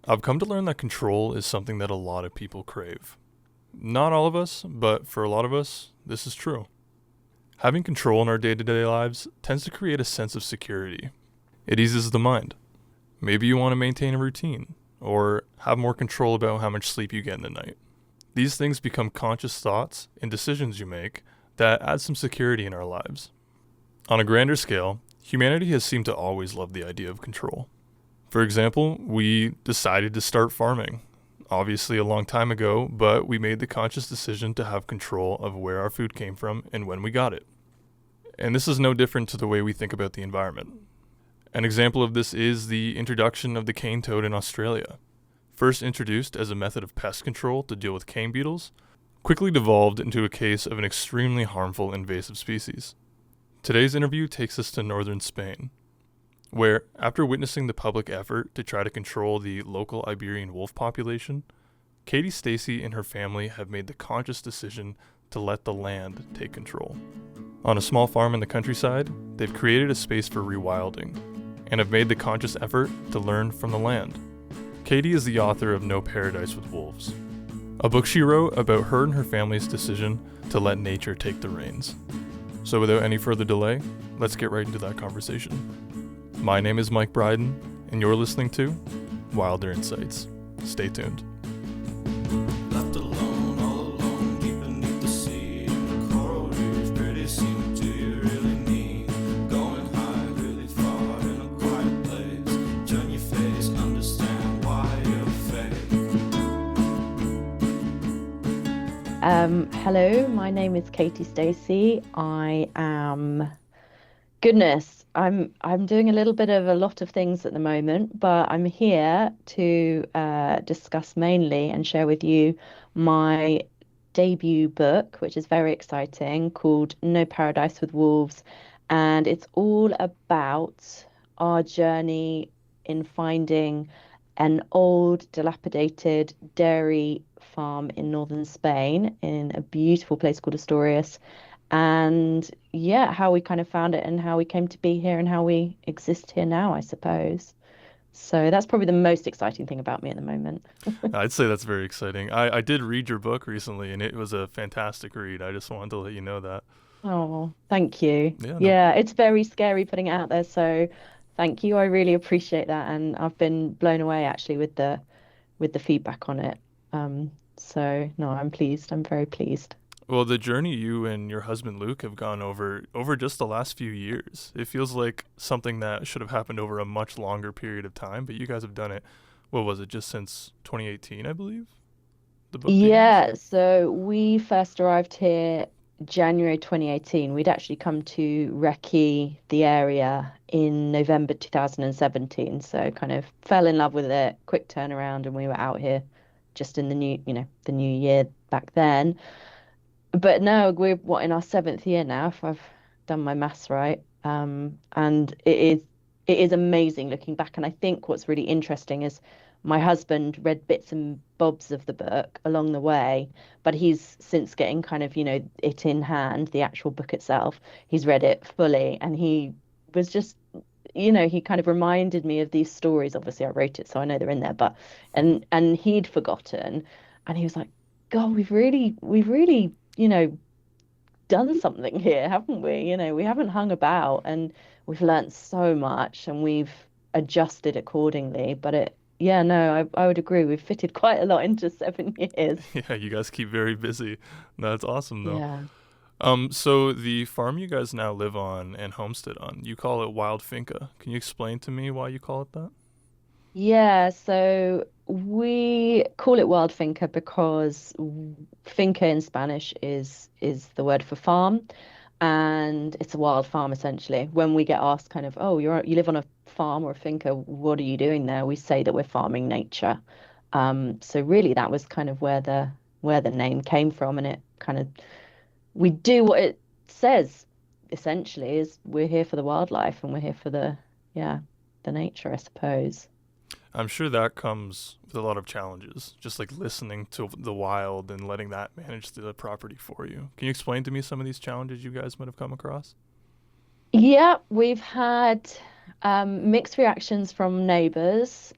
I've come to learn that control is something that a lot of people crave. Not all of us, but for a lot of us, this is true. Having control in our day to day lives tends to create a sense of security. It eases the mind. Maybe you want to maintain a routine, or have more control about how much sleep you get in the night. These things become conscious thoughts and decisions you make that add some security in our lives. On a grander scale, humanity has seemed to always love the idea of control. For example, we decided to start farming. Obviously a long time ago, but we made the conscious decision to have control of where our food came from and when we got it. And this is no different to the way we think about the environment. An example of this is the introduction of the cane toad in Australia. First introduced as a method of pest control to deal with cane beetles, quickly devolved into a case of an extremely harmful invasive species. Today's interview takes us to northern Spain, where, after witnessing the public effort to try to control the local Iberian wolf population, Katie Stacey and her family have made the conscious decision to let the land take control. On a small farm in the countryside, they've created a space for rewilding, and have made the conscious effort to learn from the land. Katie is the author of No Paradise with Wolves, a book she wrote about her and her family's decision to let nature take the reins. So without any further delay, let's get right into that conversation. My name is Mike Bryden, and you're listening to Wilder Insights. Stay tuned. Left alone, all alone, deep beneath the sea. And the coral reefs, pretty scene, do you really need? Going high, really far, in a quiet place. Turn your face, understand why you're fake. Hello, my name is Katie Stacey. I'm doing a little bit of a lot of things at the moment, but I'm here to discuss mainly and share with you my debut book, which is very exciting, called No Paradise with Wolves. And it's all about our journey in finding an old, dilapidated dairy farm in northern Spain in a beautiful place called Asturias. And yeah, how we kind of found it and how we came to be here and how we exist here now, I suppose. So that's probably the most exciting thing about me at the moment. I'd say that's very exciting. I did read your book recently, and it was a fantastic read. I just wanted to let you know that. Oh, thank you. Yeah, no. Yeah, it's very scary putting it out there, so thank you. I really appreciate that, and I've been blown away actually with the feedback on it. So no, I'm pleased. I'm very pleased. Well, the journey you and your husband Luke have gone over just the last few years. It feels like something that should have happened over a much longer period of time, but you guys have done it. What was it? Just since 2018, I believe. The book begins. Yeah, so we first arrived here January 2018. We'd actually come to Recce, the area, in November 2017. So kind of fell in love with it, quick turnaround, and we were out here just in the new year back then. But now we're in our seventh year now, if I've done my maths right. And it is amazing looking back. And I think what's really interesting is my husband read bits and bobs of the book along the way, but he's since getting kind of, it in hand, the actual book itself. He's read it fully, and he was just, he kind of reminded me of these stories. Obviously, I wrote it, so I know they're in there, but and he'd forgotten, and he was like, God, we've really, done something here, haven't we? We haven't hung about, and we've learnt so much, and we've adjusted accordingly. But yeah, no, I would agree. We've fitted quite a lot into 7 years. Yeah, you guys keep very busy. That's awesome, though. Yeah. So the farm you guys now live on and homestead on, you call it Wild Finca. Can you explain to me why you call it that? Yeah, so we call it Wild Finca because finca in Spanish is the word for farm, and it's a wild farm essentially. When we get asked kind of, oh, you live on a farm or a finca, what are you doing there? We say that we're farming nature. So really that was kind of where the name came from, and it kind of we do what it says essentially is we're here for the wildlife and we're here for the nature, I suppose. I'm sure that comes with a lot of challenges, just like listening to the wild and letting that manage the property for you. Can you explain to me some of these challenges you guys might have come across? Yeah, we've had mixed reactions from neighbours.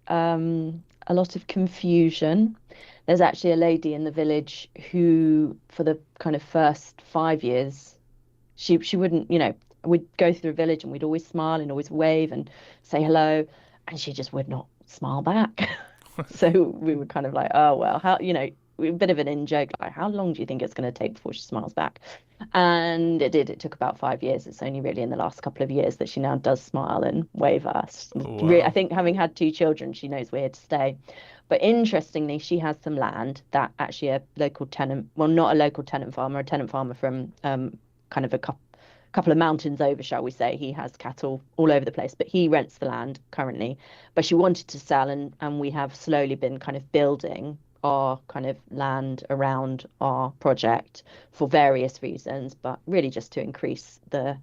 a lot of confusion. There's actually a lady in the village who, for the kind of first 5 years, she wouldn't, we'd go through a village and we'd always smile and always wave and say hello, and she just would not smile back. So we were kind of like, oh well, how, a bit of an in joke, like, how long do you think it's going to take before she smiles back? And it did. It took about 5 years. It's only really in the last couple of years that she now does smile and wave at us. Oh, wow. I think having had two children, she knows we're here to stay. But interestingly, she has some land that actually a local tenant, well, not a local tenant farmer, a tenant farmer from kind of a couple of mountains over, shall we say. He has cattle all over the place, but he rents the land currently. But she wanted to sell, and we have slowly been kind of building our kind of land around our project for various reasons, but really just to increase the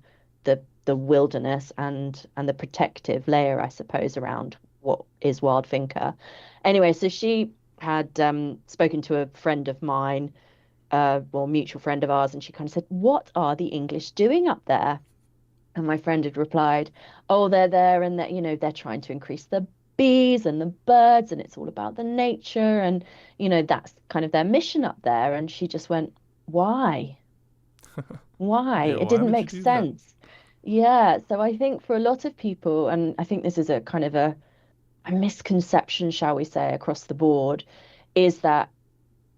wilderness and the protective layer, I suppose, around what is Wild Finca. Anyway, so she had spoken to a friend of mine, well, mutual friend of ours, and she kind of said, "What are the English doing up there?" And my friend had replied, "Oh, they're there, and that they're trying to increase the bees and the birds, and it's all about the nature, and that's kind of their mission up there." And she just went, "Why? Why?" Yeah, It why didn't would you make do that? sense. Yeah, so I think for a lot of people, and I think this is a kind of a misconception, shall we say, across the board, is that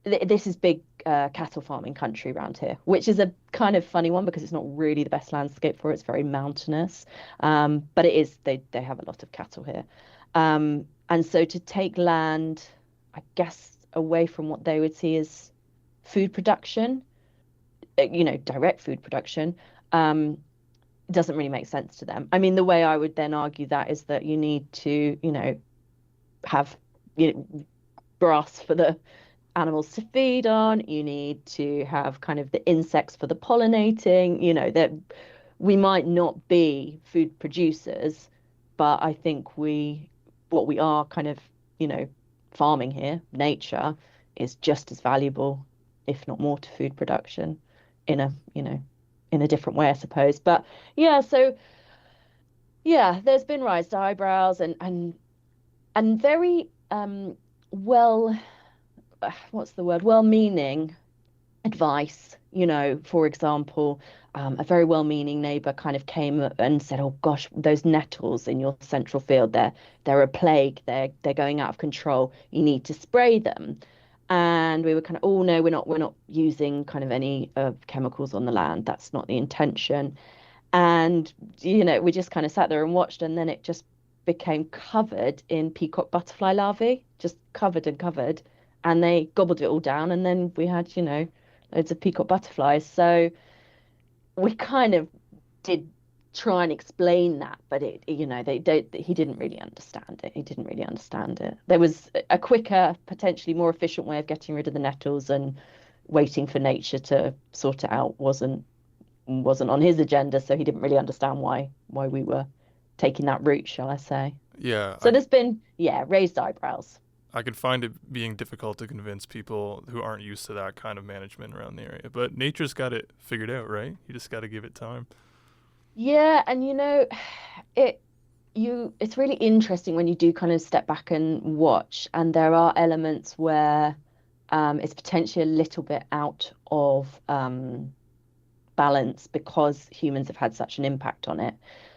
this is big cattle farming country around here, which is a kind of funny one because it's not really the best landscape for it. It's very mountainous, but it is. They have a lot of cattle here, and so to take land, I guess, away from what they would see as food production, direct food production, doesn't really make sense to them. I mean, the way I would then argue that is that you need to, have grass for the animals to feed on. You need to have kind of the insects for the pollinating, that we might not be food producers, but I think what we are kind of, farming here, nature, is just as valuable, if not more, to food production in a different way, I suppose. But yeah, so yeah, there's been raised eyebrows and very well, what's the word? Well-meaning advice. For example, a very well-meaning neighbour kind of came and said, "Oh gosh, those nettles in your central field, they're a plague. They're going out of control. You need to spray them." And we were kind of, "Oh no, we're not using kind of any chemicals on the land. That's not the intention." And we just kind of sat there and watched, and then it just became covered in peacock butterfly larvae, just covered and covered, and they gobbled it all down, and then we had loads of peacock butterflies. So we kind of did try and explain that, but he didn't really understand it. He didn't really understand it. There was a quicker, potentially more efficient way of getting rid of the nettles, and waiting for nature to sort it out wasn't on his agenda, so he didn't really understand why we were taking that route, shall I say. Yeah, So there's been, yeah, raised eyebrows. I could find it being difficult to convince people who aren't used to that kind of management around the area. But nature's got it figured out, right? You just got to give it time. Yeah, and it it's really interesting when you do kind of step back and watch, and there are elements where it's potentially a little bit out of balance because humans have had such an impact on it.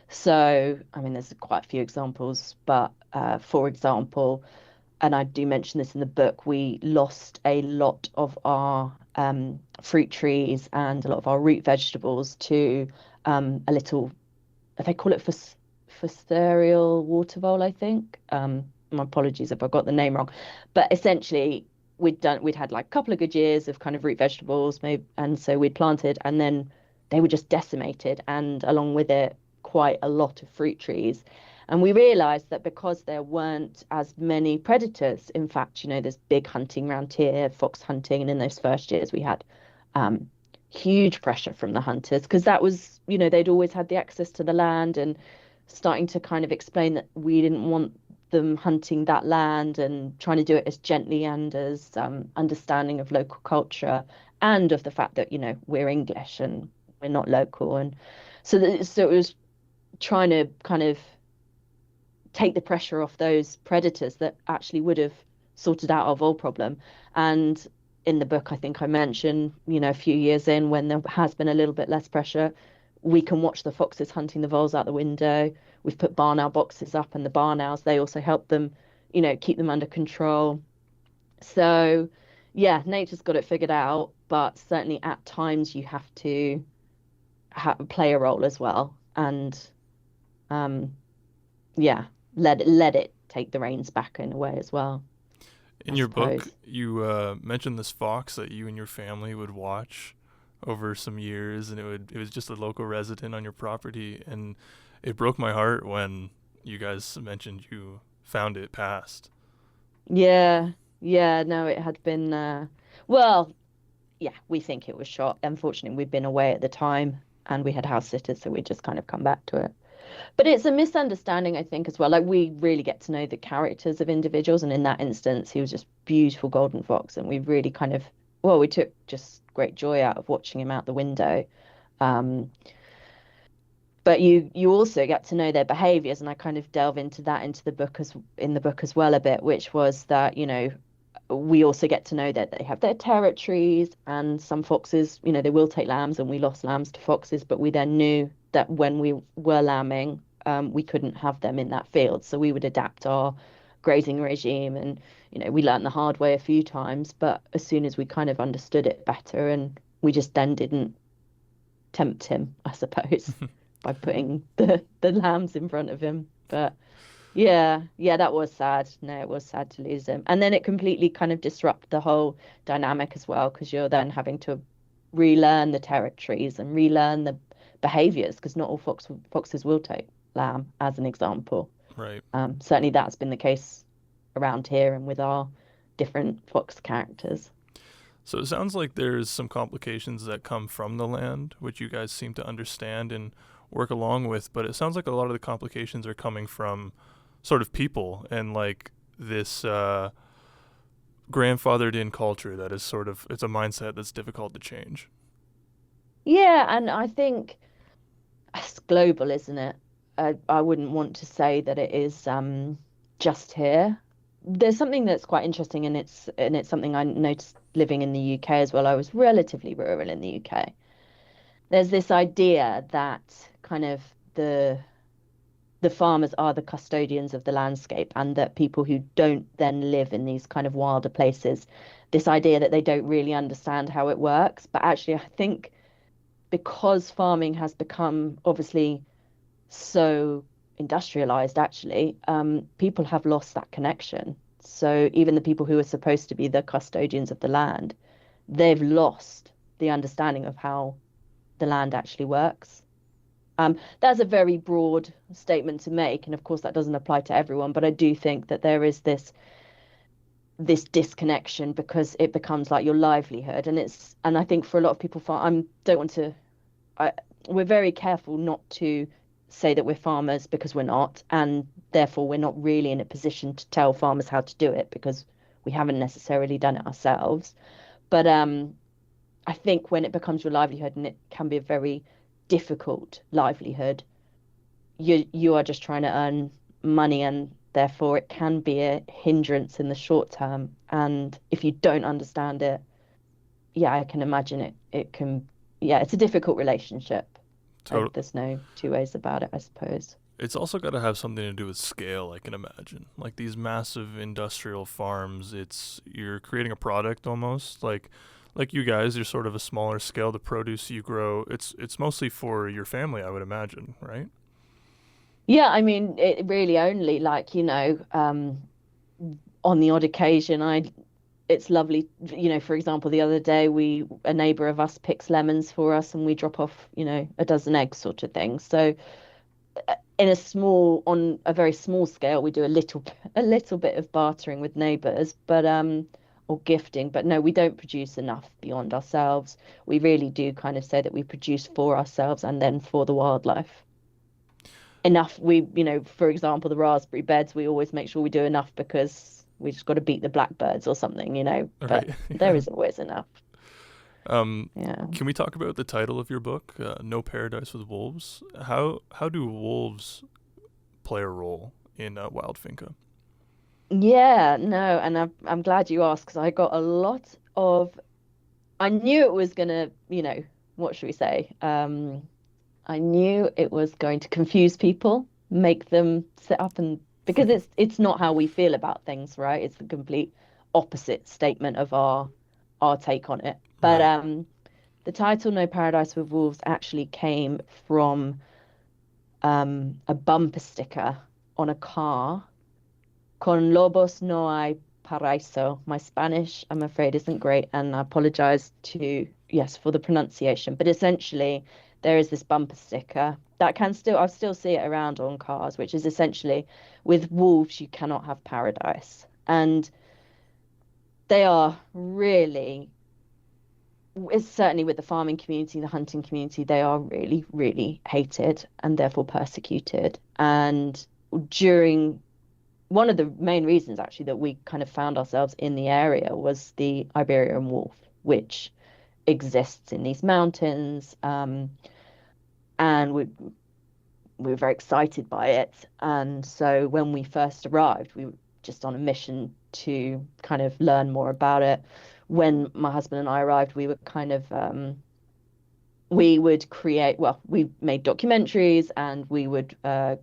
So, I mean, there's quite a few examples, but for example, and I do mention this in the book, we lost a lot of our fruit trees and a lot of our root vegetables to a little, they call it fusarial water vole, I think. My apologies if I got the name wrong, but essentially we'd had like a couple of good years of kind of root vegetables, maybe, and so we'd planted, and then they were just decimated, and along with it, quite a lot of fruit trees. And we realized that because there weren't as many predators, in fact, there's big hunting around here, fox hunting, and in those first years we had huge pressure from the hunters because that was, they'd always had the access to the land, and starting to kind of explain that we didn't want them hunting that land, and trying to do it as gently and as understanding of local culture and of the fact that, we're English and we're not local. And so it was trying to kind of take the pressure off those predators that actually would have sorted out our vole problem. And in the book, I think I mentioned, a few years in, when there has been a little bit less pressure, we can watch the foxes hunting the voles out the window. We've put barn owl boxes up, and the barn owls, they also help them, keep them under control. So, yeah, nature's got it figured out, but certainly at times you have to play a role as well, and yeah, let it take the reins back in a way as well. In I your book, suppose. you mentioned this fox that you and your family would watch over some years, and it was just a local resident on your property, and it broke my heart when you guys mentioned you found it passed. Yeah, yeah, no, it had been, well, yeah, we think it was shot. Unfortunately, we'd been away at the time and we had house sitters, so we just kind of come back to it. But it's a misunderstanding, I think, as well. Like, we really get to know the characters of individuals, and in that instance, he was just beautiful golden fox, and we really kind of, well, we took just great joy out of watching him out the window. Um, but you also get to know their behaviors, and I kind of delve into that in the book as well a bit, which was that, we also get to know that they have their territories, and some foxes, they will take lambs, and we lost lambs to foxes, but we then knew that when we were lambing, we couldn't have them in that field, so we would adapt our grazing regime, and we learned the hard way a few times, but as soon as we kind of understood it better, and we just then didn't tempt him, I suppose, by putting the lambs in front of him. But yeah, that was sad. No, it was sad to lose him. And then it completely kind of disrupted the whole dynamic as well, because you're then having to relearn the territories and relearn the behaviors, because not all foxes will take lamb, as an example. Right. Certainly that's been the case around here and with our different fox characters. So it sounds like there's some complications that come from the land, which you guys seem to understand and work along with, but it sounds like a lot of the complications are coming from sort of people and like this grandfathered in culture that is sort of, it's a mindset that's difficult to change. Yeah, and I think it's global, isn't it? I wouldn't want to say that it is just here. There's something that's quite interesting, and it's something I noticed living in the UK as well. I was relatively rural in the UK. There's this idea that kind of the farmers are the custodians of the landscape, and that people who don't then live in these kind of wilder places, this idea that they don't really understand how it works. But actually, I think because farming has become obviously so industrialized, actually, people have lost that connection. So even the people who are supposed to be the custodians of the land, they've lost the understanding of how the land actually works. That's a very broad statement to make, and of course that doesn't apply to everyone, but I do think that there is this disconnection, because it becomes like your livelihood, and I think for a lot of people, we're very careful not to say that we're farmers, because we're not, and therefore we're not really in a position to tell farmers how to do it, because we haven't necessarily done it ourselves. But I think when it becomes your livelihood, and it can be a very difficult livelihood, you are just trying to earn money, and therefore it can be a hindrance in the short term. And if you don't understand it, yeah, I can imagine it can, yeah, it's a difficult relationship. There's no two ways about it, I suppose. It's also got to have something to do with scale, I can imagine. Like these massive industrial farms, you're creating a product almost. Like you guys, you're sort of a smaller scale. The produce you grow, it's mostly for your family, I would imagine, right? Yeah, I mean, it really only on the odd occasion, it's lovely, for example, the other day a neighbor of us picks lemons for us, and we drop off, a dozen eggs, sort of thing. So on a very small scale, we do a little bit of bartering with neighbors, but or gifting, but no, we don't produce enough beyond ourselves. We really do kind of say that we produce for ourselves and then for the wildlife. Enough, for example, the raspberry beds, we always make sure we do enough, because we just got to beat the blackbirds or something, but Right. there is always enough. Yeah. Can we talk about the title of your book, No Paradise with Wolves? How do wolves play a role in Wild Finca? Yeah, no, and I'm glad you asked because I got a lot of. I knew it was gonna, what should we say? I knew it was going to confuse people, make them sit up and because it's not how we feel about things, right? It's the complete opposite statement of our take on it. But Right. the title "No Paradise with Wolves" actually came from a bumper sticker on a car. Con lobos no hay paraíso. My Spanish, I'm afraid, isn't great, and I apologize to, yes, for the pronunciation. But essentially, there is this bumper sticker that I'll still see it around on cars, which is essentially, with wolves, you cannot have paradise. And they are really, it's certainly with the farming community, the hunting community, they are really, really hated and therefore persecuted. And during one of the main reasons actually that we kind of found ourselves in the area was the Iberian wolf, which exists in these mountains. And we were very excited by it. And so when we first arrived, we were just on a mission to kind of learn more about it. When my husband and I arrived, we were kind of we would create, well, we made documentaries and we were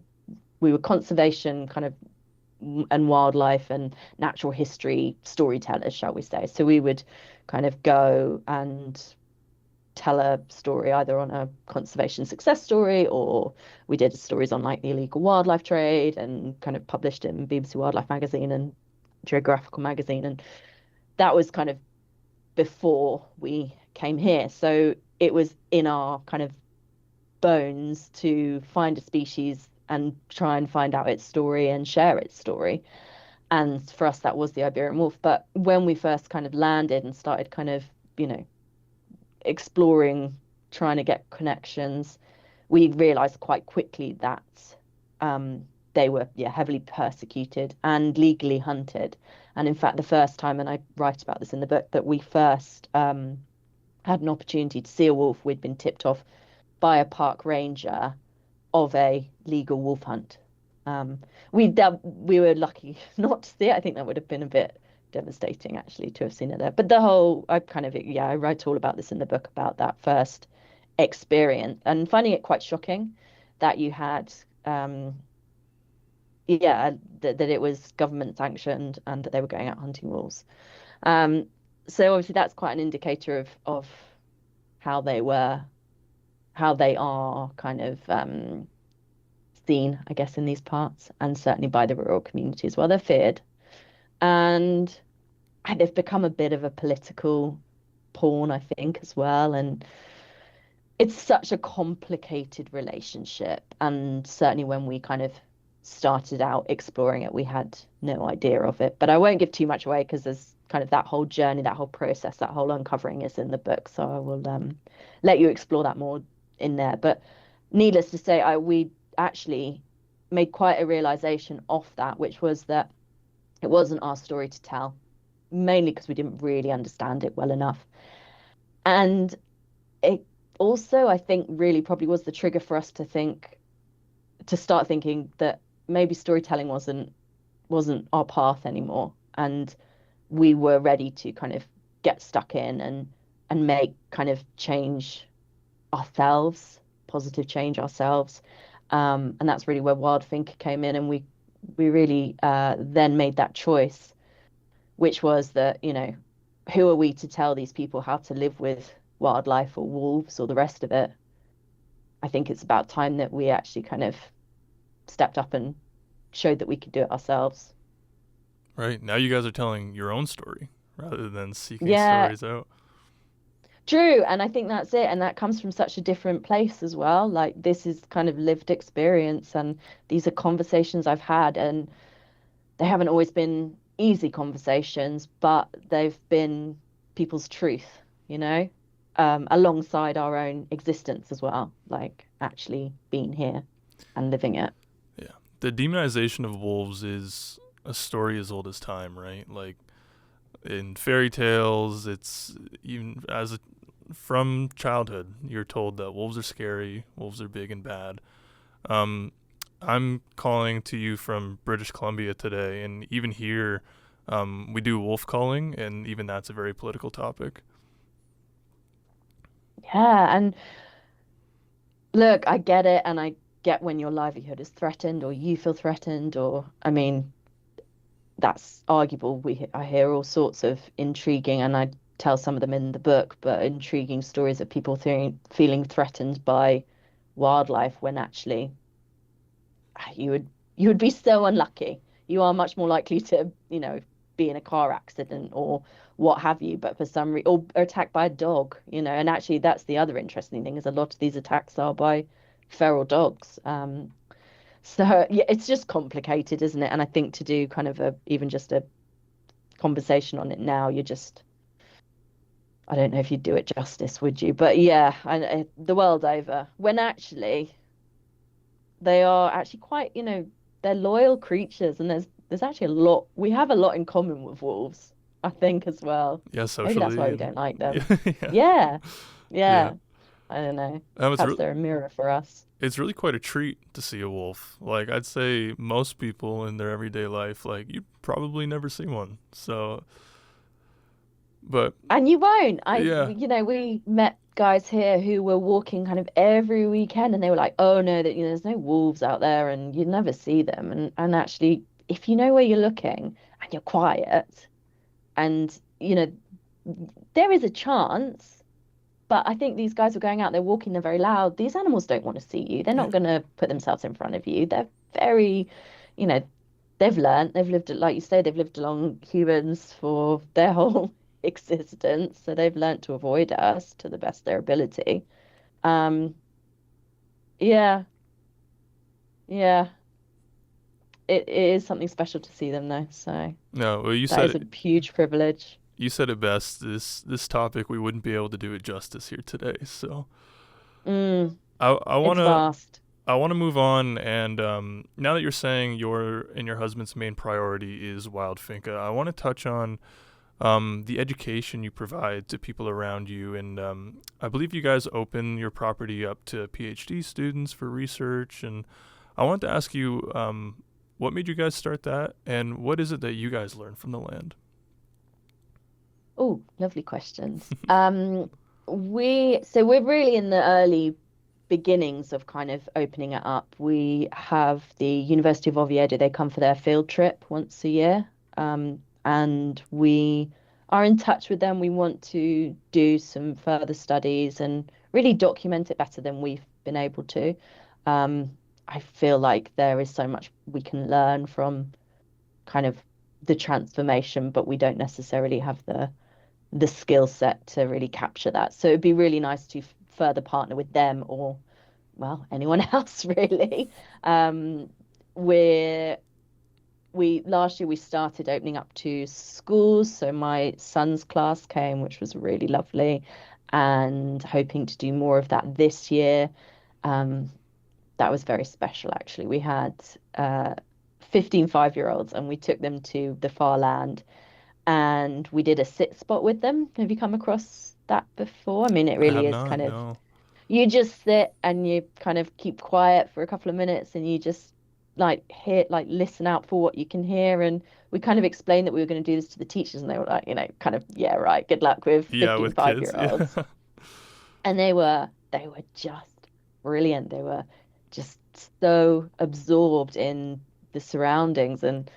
conservation kind of and wildlife and natural history storytellers, shall we say. So we would kind of go and tell a story either on a conservation success story, or we did stories on like the illegal wildlife trade and kind of published in BBC Wildlife magazine and Geographical magazine. And that was kind of before we came here. So it was in our kind of bones to find a species and try and find out its story and share its story. And for us, that was the Iberian wolf. But when we first kind of landed and started kind of, exploring, trying to get connections, we realized quite quickly that they were heavily persecuted and legally hunted. And in fact, the first time, and I write about this in the book, that we first had an opportunity to see a wolf, we'd been tipped off by a park ranger of a legal wolf hunt. We were lucky not to see it. I think that would have been a bit devastating actually to have seen it there. But I write all about this in the book about that first experience and finding it quite shocking that you had that it was government sanctioned and that they were going out hunting wolves. So obviously that's quite an indicator of how they are kind of seen, I guess, in these parts, and certainly by the rural community as well. They're feared. And they've become a bit of a political pawn, I think, as well. And it's such a complicated relationship. And certainly when we kind of started out exploring it, we had no idea of it. But I won't give too much away because there's kind of that whole journey, that whole process, that whole uncovering is in the book. So I will let you explore that more in there. But needless to say, we actually made quite a realization off that, which was that it wasn't our story to tell, mainly because we didn't really understand it well enough. And it also, I think, really probably was the trigger for us to start thinking that maybe storytelling wasn't our path anymore. And we were ready to kind of get stuck in and make kind of change ourselves, positive change ourselves. And that's really where Wild Finca came in. And we really then made that choice, which was that, who are we to tell these people how to live with wildlife or wolves or the rest of it? I think it's about time that we actually kind of stepped up and showed that we could do it ourselves. Right. Now you guys are telling your own story rather than seeking Yeah, stories out. true. And I think that's it. And that comes from such a different place as well. Like this is kind of lived experience, and these are conversations I've had, and they haven't always been easy conversations, but they've been people's truth, alongside our own existence as well, like actually being here and living it. Yeah. The demonization of wolves is a story as old as time, right? Like in fairy tales, it's even from childhood, you're told that wolves are scary, wolves are big and bad. I'm calling to you from British Columbia today, and even here, we do wolf calling, and even that's a very political topic. Yeah, and look, I get it, and I get when your livelihood is threatened, or you feel threatened, or I mean, that's arguable. I hear all sorts of intriguing, and I tell some of them in the book, but intriguing stories of people feeling threatened by wildlife when actually you would be so unlucky. You are much more likely to, be in a car accident or what have you, but for some reason, or attacked by a dog, and actually that's the other interesting thing is a lot of these attacks are by feral dogs. So yeah, it's just complicated, isn't it? And I think to do kind of even just a conversation on it now, I don't know if you'd do it justice, would you? But yeah, the world over, when actually they are actually quite, they're loyal creatures, and there's actually a lot. We have a lot in common with wolves, I think, as well. Yeah, Maybe that's why socially we and don't like them. yeah, Yeah, yeah. yeah. I don't know. It's Perhaps they're a mirror for us. it's really quite a treat to see a wolf. Like I'd say most people in their everyday life, like you probably never see one. So, but And you won't. yeah, We met guys here who were walking kind of every weekend, and they were like, "Oh no, that there's no wolves out there, and you'd never see them." And actually, if you know where you're looking and you're quiet, and there is a chance. But I think these guys were going out, they're walking, they're very loud. These animals don't want to see you. They're yeah, not going to put themselves in front of you. They're very, you know, they've learned, they've lived, like you say, they've lived along humans for their whole existence. So they've learned to avoid us to the best of their ability. Um, yeah, yeah. It is something special to see them though. So no. Well, that is a huge privilege. you said it best. This topic we wouldn't be able to do it justice here today. So Mm, I it's wanna vast. I wanna move on, and now that you're saying your and your husband's main priority is Wild Finca, I want to touch on the education you provide to people around you, and I believe you guys open your property up to PhD students for research, and I wanted to ask you what made you guys start that, and what is it that you guys learn from the land? Oh, lovely questions. We're really in the early beginnings of kind of opening it up. We have the University of Oviedo, they come for their field trip once a year. And we are in touch with them. We want to do some further studies and really document it better than we've been able to. Um, I feel like there is so much we can learn from kind of the transformation, but we don't necessarily have the skill set to really capture that. So it'd be really nice to further partner with them or, well, anyone else really. Um, we're we last year we started opening up to schools. So my son's class came, which was really lovely, and hoping to do more of that this year. Um, that was very special actually. We had 15 5-year-olds and we took them to the far land and we did a sit spot with them. Have you come across that before? I mean, it I really have is not. kind of, No. you just sit and you kind of keep quiet for a couple of minutes and you just listen out for what you can hear. And we kind of explained that we were going to do this to the teachers and they were like, kind of, yeah, right, good luck with Yeah, 15 with kids. 5-year-olds. Yeah. And they were just brilliant. They were just so absorbed in the surroundings. And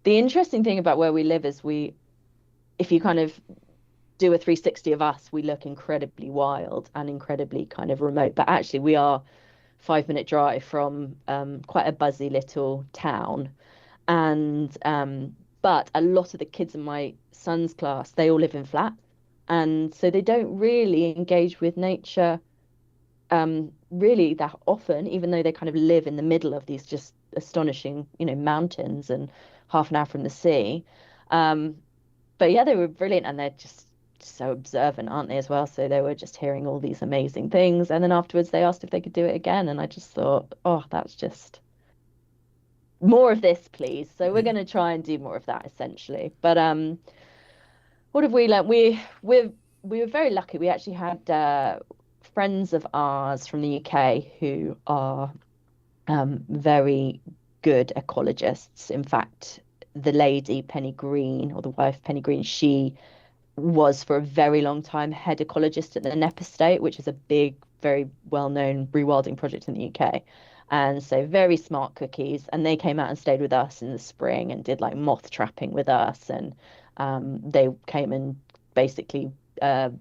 the interesting thing about where we live is if you kind of do a 360 of us, we look incredibly wild and incredibly kind of remote. But actually, we are 5-minute drive from quite a buzzy little town. And but a lot of the kids in my son's class, they all live in flats. And so they don't really engage with nature really that often, even though they kind of live in the middle of these just astonishing, mountains and half an hour from the sea. Um, but yeah, they were brilliant and they're just so observant, aren't they, as well? So they were just hearing all these amazing things. And then afterwards they asked if they could do it again. And I just thought, oh, that's just more of this, please. So we're Yeah. going to try and do more of that essentially. But what have we learned? We were very lucky. We actually had friends of ours from the UK who are very good ecologists. In fact, the lady Penny Green, or the wife Penny Green, she was for a very long time head ecologist at the Nep Estate, which is a big, very well-known rewilding project in the UK. And so very smart cookies. And they came out and stayed with us in the spring and did like moth trapping with us. And they came and basically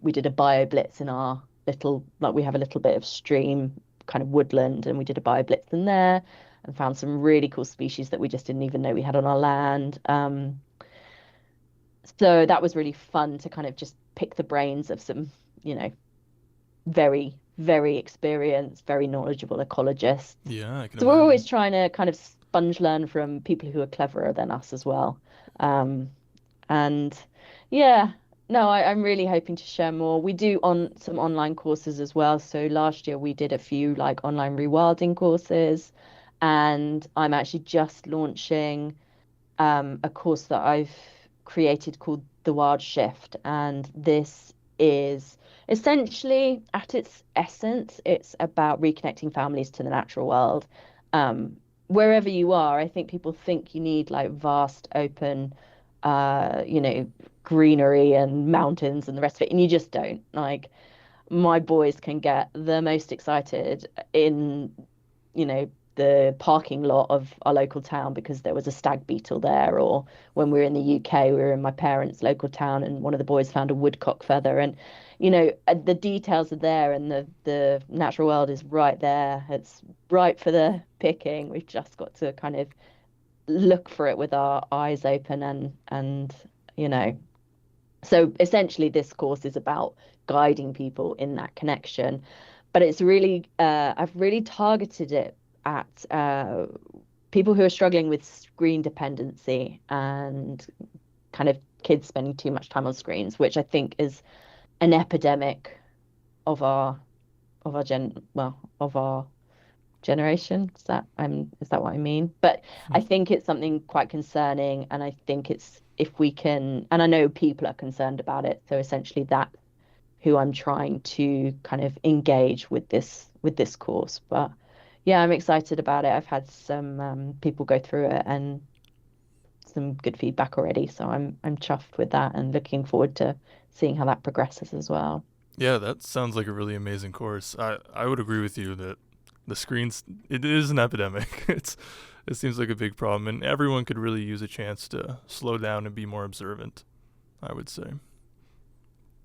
we did a bio blitz in our little, like we have a little bit of stream kind of woodland, and we did a bio blitz in there and found some really cool species that we just didn't even know we had on our land. So that was really fun to kind of just pick the brains of some, you know, very, very experienced, very knowledgeable ecologists. Yeah, I can So we're imagine. always trying to kind of sponge learn from people who are cleverer than us as well. Um, and yeah, no, I'm really hoping to share more. We do on some online courses as well. So last year we did a few like online rewilding courses, and I'm actually just launching a course that I've created called The Wild Shift. And this is essentially, at its essence, it's about reconnecting families to the natural world. Um, Wherever you are, I think people think you need like vast open, you know, greenery and mountains and the rest of it, and you just don't. Like my boys can get the most excited in, you know, the parking lot of our local town because there was a stag beetle there, or when we were in the UK, we were in my parents' local town and one of the boys found a woodcock feather, and you know, the details are there, and the natural world is right there. It's ripe for the picking. We've just got to kind of look for it with our eyes open, and you know, so essentially, this course is about guiding people in that connection. But it's really, I've really targeted it at people who are struggling with screen dependency and kind of kids spending too much time on screens, which I think is an epidemic of our of our generation. Is that what I mean? But I think it's something quite concerning, and I think it's if we can, and I know people are concerned about it. So essentially, that's who I'm trying to kind of engage with this course. But yeah, I'm excited about it. I've had some people go through it and some good feedback already, so I'm chuffed with that and looking forward to seeing how that progresses as well. Yeah, that sounds like a really amazing course. I would agree with you that the screens, it is an epidemic. It seems like a big problem, and everyone could really use a chance to slow down and be more observant, I would say.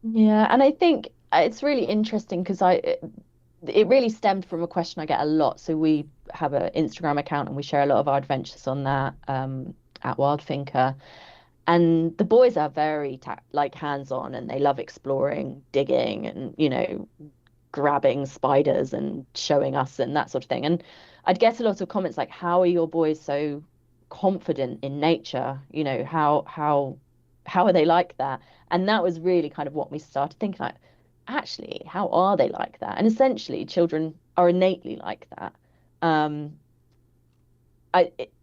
Yeah, and I think it's really interesting because it really stemmed from a question I get a lot. So we have an Instagram account and we share a lot of our adventures on that at Wild Finca. And the boys are very like hands-on, and they love exploring, digging, and you know, grabbing spiders and showing us and that sort of thing. And I'd get a lot of comments like, "How are your boys so confident in nature? You know, how are they like that?" And that was really kind of what we started thinking like, actually, how are they like that? And essentially, children are innately like that. Um,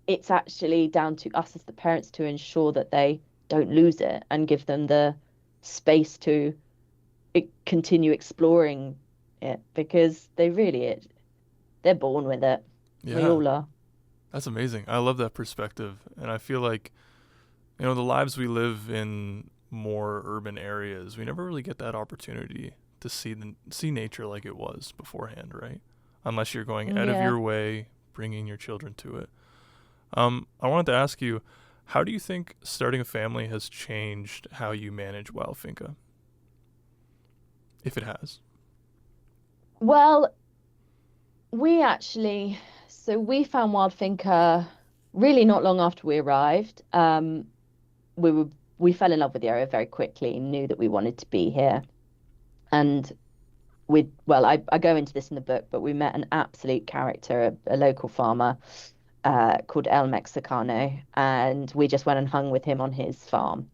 it's actually down to us as the parents to ensure that they don't lose it and give them the space to continue exploring it, because they're born with it. We Yeah, all are. that's amazing. I love that perspective, and I feel like the lives we live in more urban areas, we never really get that opportunity to see nature like it was beforehand, right? Unless you're going out of Yeah. your way, bringing your children to it. I wanted to ask you, how do you think starting a family has changed how you manage Wild Finca, if it has? Well, we actually, so we found Wild Finca really not long after we arrived. We were we fell in love with the area very quickly, knew that we wanted to be here, and I go into this in the book, but we met an absolute character, a local farmer called El Mexicano, and we just went and hung with him on his farm.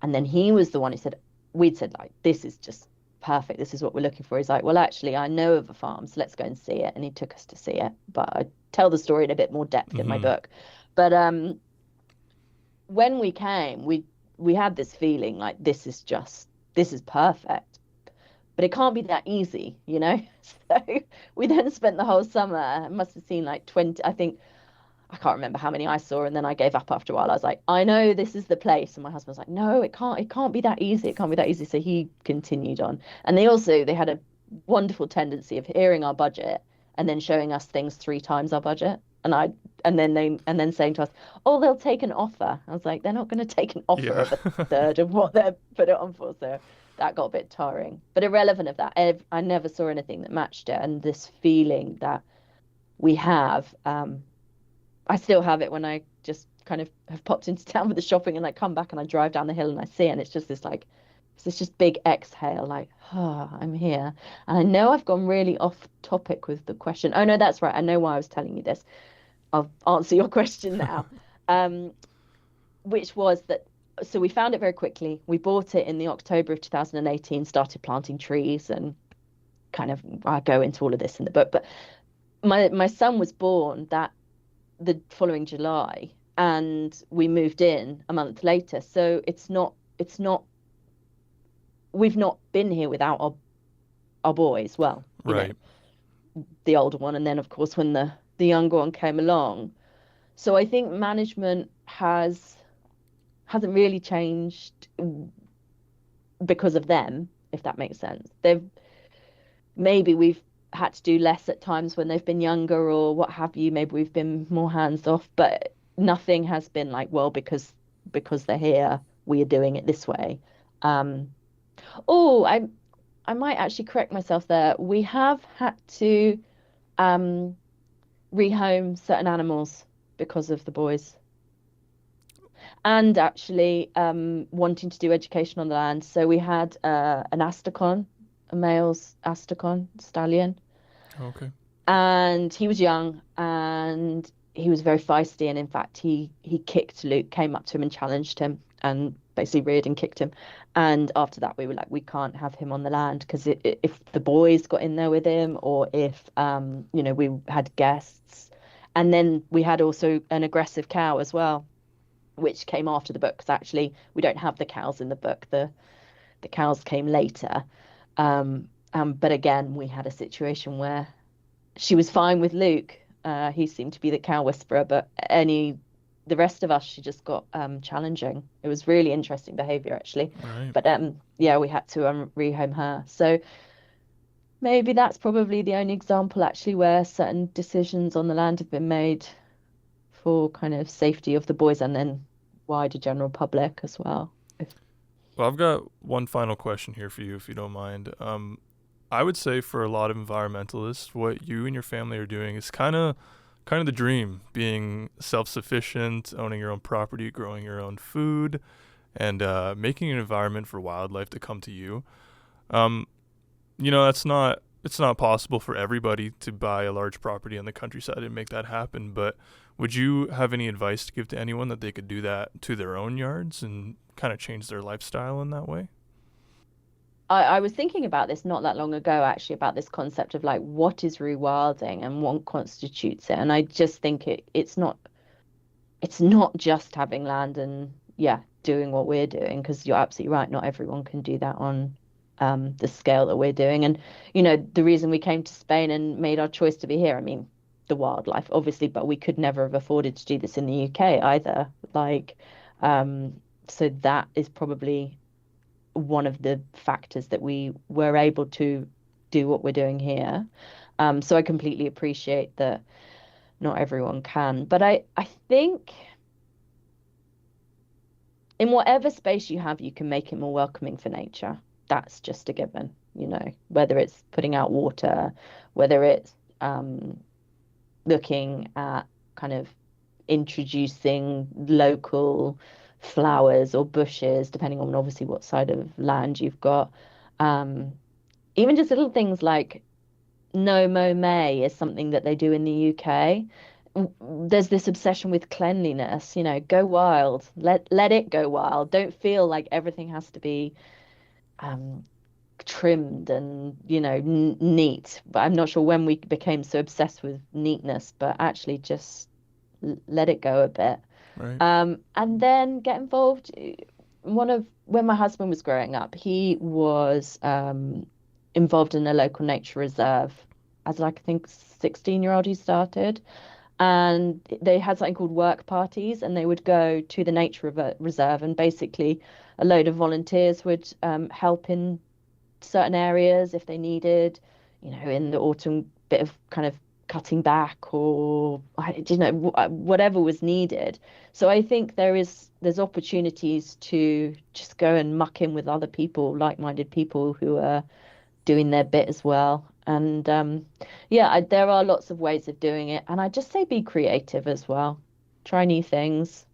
And then he was the one who said, we'd said like, this is just perfect. This is what we're looking for. He's like, well, actually, I know of a farm, so let's go and see it. And he took us to see it. But I tell the story in a bit more depth in my Mm-hmm. book. But when we came, we had this feeling like this is perfect. but it can't be that easy, you know? So we then spent the whole summer, I must have seen like 20, I think, I can't remember how many I saw, and then I gave up after a while. I was like, I know this is the place. And my husband was like, no, it can't be that easy. It can't be that easy. So he continued on. And they had a wonderful tendency of hearing our budget and then showing us things 3 times our budget. And then saying to us, oh, they'll take an offer. I was like, they're not going to take an offer Yeah. of a third of what they're put it on for. So that got a bit tiring. But irrelevant of that, I never saw anything that matched it. And this feeling that we have, I still have it when I just kind of have popped into town with the shopping and I come back and I drive down the hill and I see it, and it's just this like, it's this just big exhale, like, oh, I'm here. And I know I've gone really off topic with the question. Oh no, that's right. I know why I was telling you this. I'll answer your question now. Um, which was that, so we found it very quickly. We bought it in the October of 2018, started planting trees, and kind of I go into all of this in the book. But my son was born the following July, and we moved in a month later. So it's not we've not been here without our boys. Well, Right. the older one, and then of course when the younger one came along. So I think management hasn't really changed because of them, if that makes sense. Maybe we've had to do less at times when they've been younger or what have you. Maybe we've been more hands off, but nothing has been like, well, because they're here, we are doing it this way. Um, oh, I might actually correct myself there. We have had to um, rehome certain animals because of the boys, and actually wanting to do education on the land. So we had an Astacon, a male's Astacon stallion, Okay. and he was young and he was very feisty. And in fact, he kicked Luke, came up to him and challenged him, and basically reared and kicked him. And after that, we were like, we can't have him on the land because if the boys got in there with him, or if we had guests, and then we had also an aggressive cow as well, which came after the book, because actually we don't have the cows in the book. The cows came later. But again, we had a situation where she was fine with Luke. He seemed to be the cow whisperer, but the rest of us, she just got challenging. It was really interesting behavior, actually. Right. But yeah, we had to rehome her. So maybe that's probably the only example, actually, where certain decisions on the land have been made for kind of safety of the boys and then wider general public as well. Well, I've got one final question here for you, if you don't mind. I would say for a lot of environmentalists, what you and your family are doing is kind of the dream, being self-sufficient, owning your own property, growing your own food, and making an environment for wildlife to come to you. Um, it's not possible for everybody to buy a large property in the countryside and make that happen. But would you have any advice to give to anyone that they could do that to their own yards and kind of change their lifestyle in that way? I was thinking about this not that long ago, actually, about this concept of like what is rewilding and what constitutes it. And I just think it's not just having land and yeah, doing what we're doing, because you're absolutely right. Not everyone can do that on the scale that we're doing. And the reason we came to Spain and made our choice to be here, I mean, the wildlife, obviously, but we could never have afforded to do this in the UK either. Like, so that is probably one of the factors that we were able to do what we're doing here. So I completely appreciate that not everyone can. But I think in whatever space you have, you can make it more welcoming for nature. That's just a given, whether it's putting out water, whether it's looking at kind of introducing local flowers or bushes, depending on obviously what side of land you've got. Even just little things like no mow May is something that they do in the UK. There's this obsession with cleanliness, go wild, let it go wild. Don't feel like everything has to be trimmed and neat. But I'm not sure when we became so obsessed with neatness, but actually just let it go a bit. Right. And then get involved. When my husband was growing up, he was involved in a local nature reserve as like I think 16-year-old he started. And they had something called work parties, and they would go to the nature reserve, and basically a load of volunteers would help in certain areas if they needed, in the autumn, bit of kind of cutting back or whatever was needed. So I think there's opportunities to just go and muck in with other people, like-minded people who are doing their bit as well. And there are lots of ways of doing it. And I just say be creative as well. Try new things.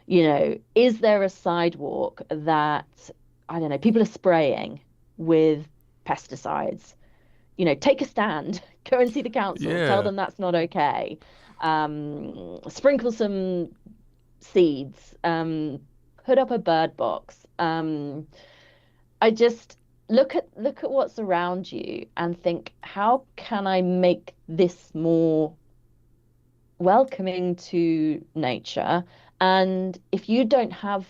Is there a sidewalk that, I don't know, people are spraying with pesticides? Take a stand, go and see the council, tell them that's not okay. Sprinkle some seeds, put up a bird box. I just look at what's around you and think, how can I make this more welcoming to nature? And if you're not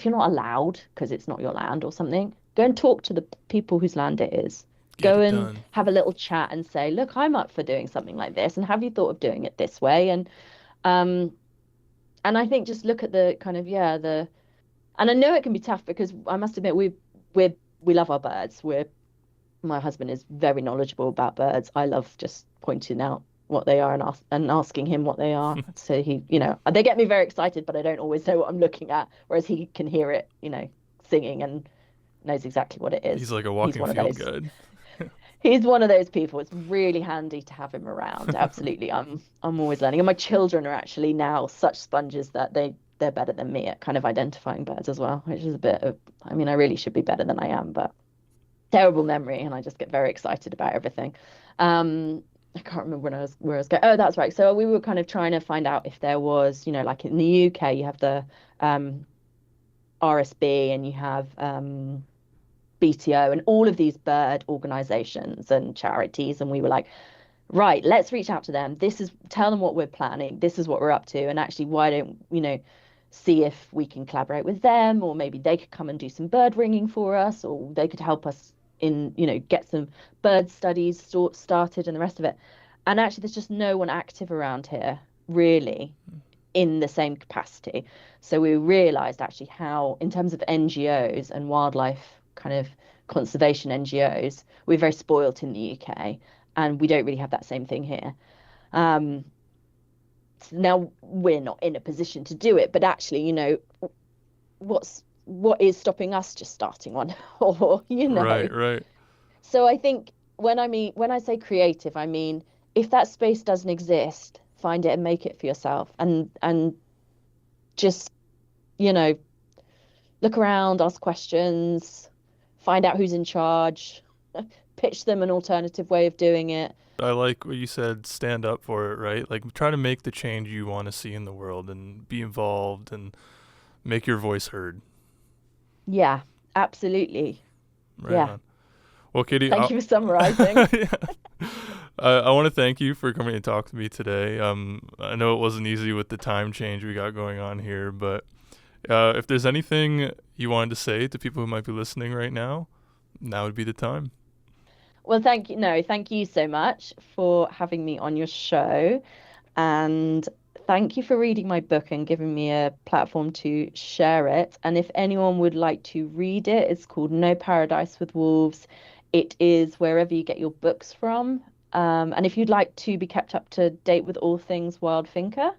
allowed because it's not your land or something, go and talk to the people whose land it is. Go and have a little chat and say, look, I'm up for doing something like this, and have you thought of doing it this way? And I think just look at the kind of and I know it can be tough, because I must admit we love our birds. My husband is very knowledgeable about birds. I love just pointing out what they are and asking him what they are. So he, they get me very excited, but I don't always know what I'm looking at. Whereas he can hear it, singing and knows exactly what it is. He's like a walking field guide. He's one of those people. It's really handy to have him around. Absolutely. I'm always learning. And my children are actually now such sponges that they're better than me at kind of identifying birds as well, which is a bit of, I really should be better than I am, but terrible memory, and I just get very excited about everything. I can't remember where I was going. Oh, that's right. So we were kind of trying to find out if there was, like in the UK, you have the RSB and you have BTO and all of these bird organizations and charities. And we were like, right, let's reach out to them. Tell them what we're planning. This is what we're up to. And actually, why don't, see if we can collaborate with them, or maybe they could come and do some bird ringing for us, or they could help us in, get some bird studies started and the rest of it. And actually, there's just no one active around here, really, in the same capacity. So we realized actually how, in terms of NGOs and wildlife kind of conservation NGOs, we're very spoilt in the UK, and we don't really have that same thing here. Now we're not in a position to do it, but actually, what is stopping us just starting one? Or Right. So I think when I say creative, I mean, if that space doesn't exist, find it and make it for yourself, and just look around, ask questions, find out who's in charge, pitch them an alternative way of doing it. I like what you said, stand up for it, right? Like, try to make the change you want to see in the world and be involved and make your voice heard. Yeah, absolutely. Right yeah. On. Well, Katie, thank you for summarizing. I want to thank you for coming to talk to me today. I know it wasn't easy with the time change we got going on here, but if there's anything you wanted to say to people who might be listening right now would be the time. Well, thank you so much for having me on your show, and thank you for reading my book and giving me a platform to share it. And if anyone would like to read it, it's called No Paradise with Wolves. It is wherever you get your books from. And if you'd like to be kept up to date with all things Wild Finca,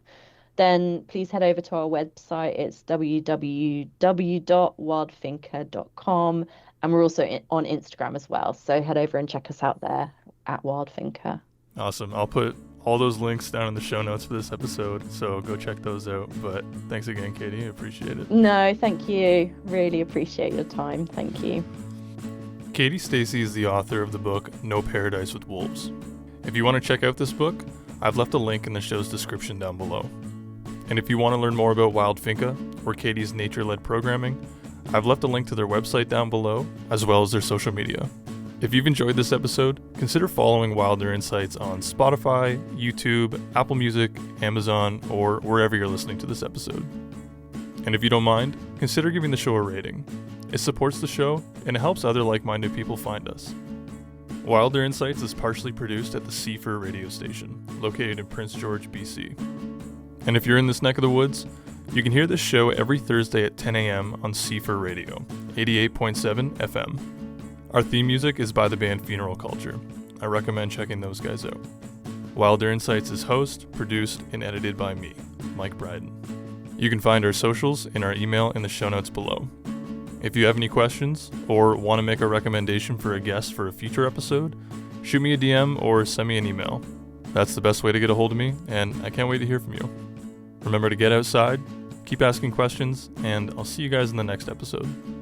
then please head over to our website. It's www.wildfinca.com. And we're also on Instagram as well. So head over and check us out there at Wild Finca. Awesome. I'll put all those links down in the show notes for this episode, so go check those out. But thanks again, Katie. I appreciate it. No, thank you. Really appreciate your time. Thank you. Katie Stacey is the author of the book No Paradise with Wolves. If you want to check out this book, I've left a link in the show's description down below. And if you want to learn more about Wild Finca or Katie's nature-led programming, I've left a link to their website down below, as well as their social media. If you've enjoyed this episode, consider following Wilder Insights on Spotify, YouTube, Apple Music, Amazon, or wherever you're listening to this episode. And if you don't mind, consider giving the show a rating. It supports the show, and it helps other like-minded people find us. Wilder Insights is partially produced at the Seafer radio station, located in Prince George, BC. And if you're in this neck of the woods, you can hear this show every Thursday at 10 a.m. on Seafer Radio, 88.7 FM. Our theme music is by the band Funeral Culture. I recommend checking those guys out. Wilder Insights is hosted, produced, and edited by me, Mike Bryden. You can find our socials in our email in the show notes below. If you have any questions or want to make a recommendation for a guest for a future episode, shoot me a DM or send me an email. That's the best way to get a hold of me, and I can't wait to hear from you. Remember to get outside, keep asking questions, and I'll see you guys in the next episode.